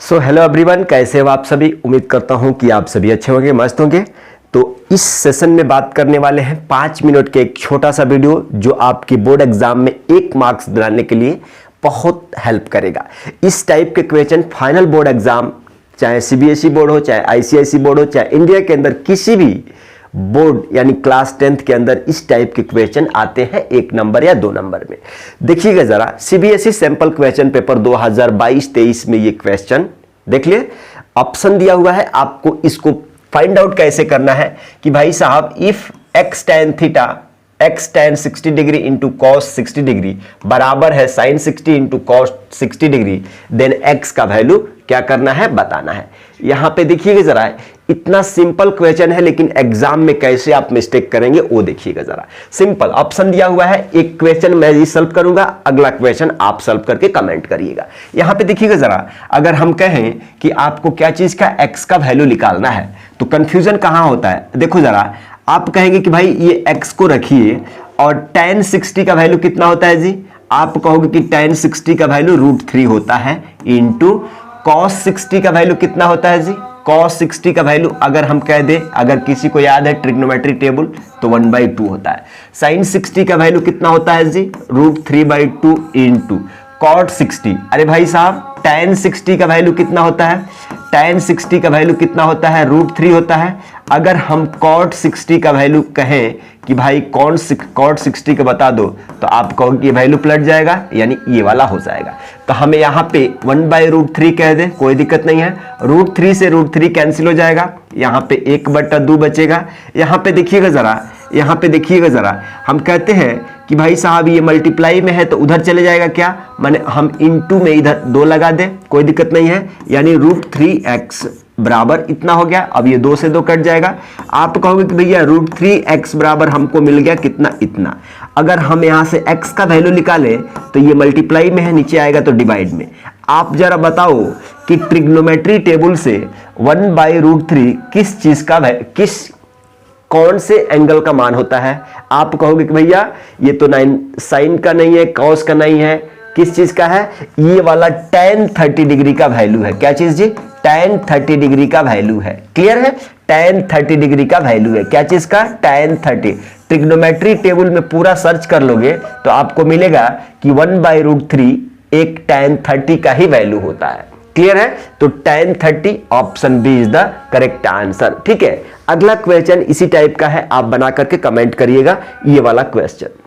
So hello everyone, कैसे हो आप सभी। उम्मीद करता हूं कि आप सभी अच्छे होंगे, मस्त होंगे। तो इस सेशन में बात करने वाले हैं 5 मिनट के एक छोटा सा वीडियो जो आपकी बोर्ड एग्जाम में 1 मार्क्स दिलाने के लिए बहुत हेल्प करेगा। इस टाइप के क्वेश्चन फाइनल बोर्ड एग्जाम, चाहे सीबीएसई बोर्ड हो, चाहे आईसीआईसी बोर्ड हो, चाहे इंडिया के अंदर किसी भी बोर्ड यानी क्लास 10th के अंदर इस टाइप के क्वेश्चन आते हैं 1 नंबर या 2 नंबर में। देखिएगा जरा, सीबीएसई सैंपल क्वेश्चन पेपर 2022-23 में ये क्वेश्चन देख लिए। ऑप्शन दिया हुआ है, आपको इसको फाइंड आउट कैसे करना है कि भाई साहब, if x tan theta x tan 60 degree into cos 60 degree बराबर है sin 60 into cos 60 degree, then x का वैल्यू क्या करना है, बताना है। यहां पे देखिएगा जरा, इतना सिंपल क्वेश्चन है लेकिन एग्जाम में कैसे आप मिस्टेक करेंगे वो देखिएगा जरा। सिंपल ऑप्शन दिया हुआ है, एक क्वेश्चन मैं ही सॉल्व करूंगा, अगला क्वेश्चन आप सॉल्व करके कमेंट करिएगा। यहां पे देखिएगा जरा, अगर हम कहें कि आपको क्या चीज का x का वैल्यू निकालना है तो कंफ्यूजन कहां होता है। देखो जरा, आप कहेंगे कि भाई ये x को रखिए और tan 60 का वैल्यू कितना होता है जी। आप कहोगे कि tan 60 का वैल्यू √3 होता है इंटू cos 60 का वैल्यू कितना होता है जी। cos 60 का वैल्यू अगर हम कह दें, अगर किसी को याद है ट्रिग्नोमेट्री टेबल, तो 1/2 होता है। sin 60 का वैल्यू कितना होता है जी, √3/2 इंटू cot 60। अरे भाई साहब, tan 60 का वैल्यू कितना होता है, tan 60 का वैल्यू कितना होता है, √3 होता है। अगर हम cot 60 का वैल्यू कहें कि भाई cot 60 का बता दो, तो आप कहोगे कि वैल्यू पलट जाएगा, यानी ये वाला हो जाएगा। तो हमें यहाँ पे 1/√3 कह दें, कोई दिक्कत नहीं है। √3 से √3 कैंसिल हो जाएगा, यहाँ पे 1/2 बचेगा। यहाँ पे देखिएगा जरा, यहाँ पे देखिएगा जरा, हम कहते हैं कि भाई साहब ये मल्टीप्लाई में है तो उधर चले जाएगा क्या, माने हम इनटू में इधर 2 लगा दें, कोई दिक्कत नहीं है, यानी √3x बराबर इतना हो गया। अब ये 2 से 2 कट जाएगा। आप कहोगे कि भैया √3x बराबर हमको मिल गया कितना, इतना। अगर हम यहां से x का वैल्यू निकालें तो ये मल्टीप्लाई में है, नीचे आएगा तो डिवाइड में। आप जरा बताओ कि ट्रिग्नोमेट्री टेबल से 1/√3 किस चीज का, कौन से एंगल का मान होता है। आप कहोगे कि भैया ये तो साइन का नहीं है, कॉस का नहीं है, किस चीज का है, ये वाला tan 30 डिग्री का वैल्यू है। क्या चीज जी, tan 30 डिग्री का वैल्यू है। क्लियर है, tan 30 डिग्री का वैल्यू है। क्या चीज का, tan 30। ट्रिग्नोमेट्री टेबल में पूरा सर्च कर लोगे तो आपको मिलेगा कि 1/√3 एक tan 30 का ही वैल्यू होता है। क्लियर है, तो tan 30 option B is the correct answer. ठीक है, अगला क्वेश्चन इसी टाइप का है, आप बना करके कमेंट करिएगा ये वाला क्वेश्चन।